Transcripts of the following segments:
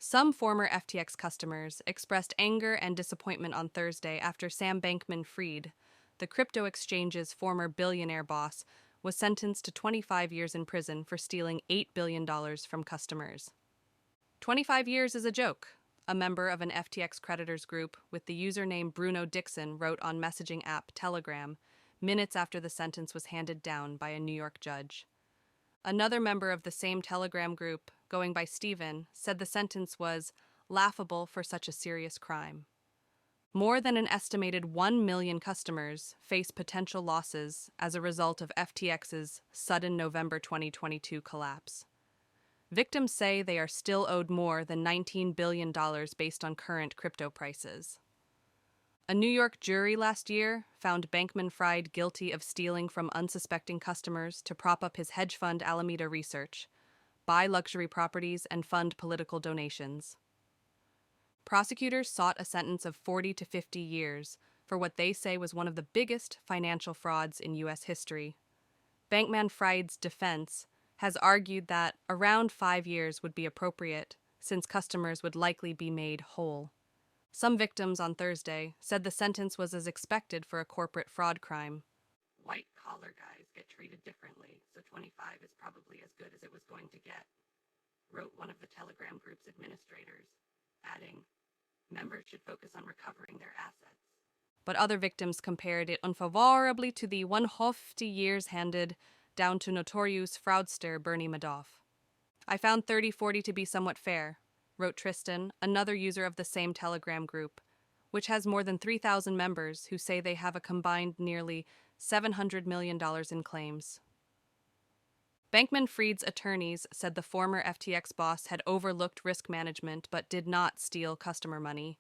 Some former FTX customers expressed anger and disappointment on Thursday after Sam Bankman-Fried, the crypto exchange's former billionaire boss, was sentenced to 25 years in prison for stealing $8 billion from customers. 25 years is a joke, a member of an FTX creditors group with the username Bruno Dixon wrote on messaging app Telegram minutes after the sentence was handed down by a New York judge. Another member of the same Telegram group, going by Stephen, said the sentence was laughable for such a serious crime. More than an estimated 1 million customers face potential losses as a result of FTX's sudden November 2022 collapse. Victims say they are still owed more than $19 billion based on current crypto prices. A New York jury last year found Bankman-Fried guilty of stealing from unsuspecting customers to prop up his hedge fund Alameda Research, buy luxury properties, and fund political donations. Prosecutors sought a sentence of 40 to 50 years for what they say was one of the biggest financial frauds in U.S. history. Bankman-Fried's defense has argued that around 5 years would be appropriate, since customers would likely be made whole. Some victims on Thursday said the sentence was as expected for a corporate fraud crime. White-collar guys get treated differently, so 25 is probably as good as it was going to get, wrote one of the Telegram group's administrators, adding, members should focus on recovering their assets. But other victims compared it unfavorably to the 150 years handed down to notorious fraudster Bernie Madoff. I found 30-40 to be somewhat fair, wrote Tristan, another user of the same Telegram group, which has more than 3,000 members who say they have a combined nearly $700 million in claims. Bankman-Fried's attorneys said the former FTX boss had overlooked risk management but did not steal customer money.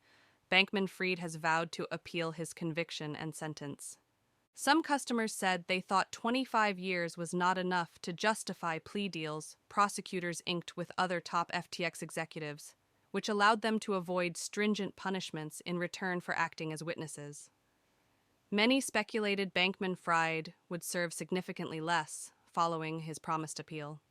Bankman-Fried has vowed to appeal his conviction and sentence. Some customers said they thought 25 years was not enough to justify plea deals prosecutors inked with other top FTX executives, which allowed them to avoid stringent punishments in return for acting as witnesses. Many speculated Bankman-Fried would serve significantly less following his promised appeal.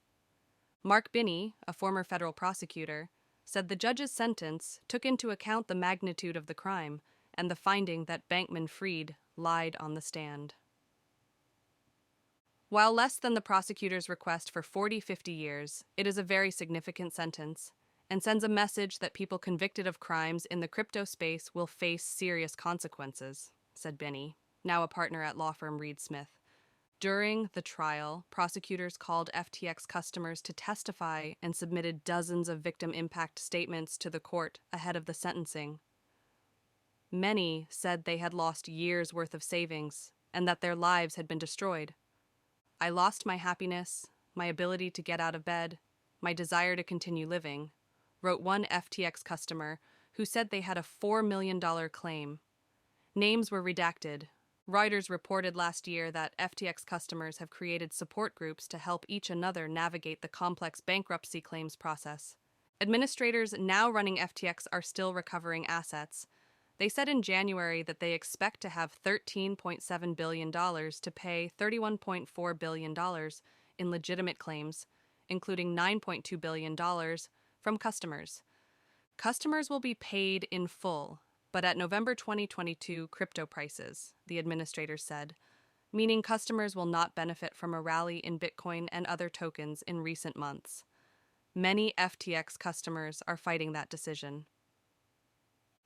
Mark Binney, a former federal prosecutor, said the judge's sentence took into account the magnitude of the crime and the finding that Bankman-Fried lied on the stand. While less than the prosecutor's request for 40-50 years, it is a very significant sentence and sends a message that people convicted of crimes in the crypto space will face serious consequences, said Binney, now a partner at law firm Reed Smith. During the trial, prosecutors called FTX customers to testify and submitted dozens of victim impact statements to the court ahead of the sentencing. Many said they had lost years' worth of savings and that their lives had been destroyed. I lost my happiness, my ability to get out of bed, my desire to continue living, wrote one FTX customer who said they had a $4 million claim. Names were redacted. Reuters reported last year that FTX customers have created support groups to help each another navigate the complex bankruptcy claims process. Administrators now running FTX are still recovering assets. They said in January that they expect to have $13.7 billion to pay $31.4 billion in legitimate claims, including $9.2 billion from customers. Customers will be paid in full, but at November 2022 crypto prices, the administrators said, meaning customers will not benefit from a rally in Bitcoin and other tokens in recent months. Many FTX customers are fighting that decision.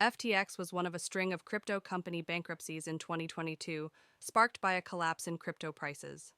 FTX was one of a string of crypto company bankruptcies in 2022, sparked by a collapse in crypto prices.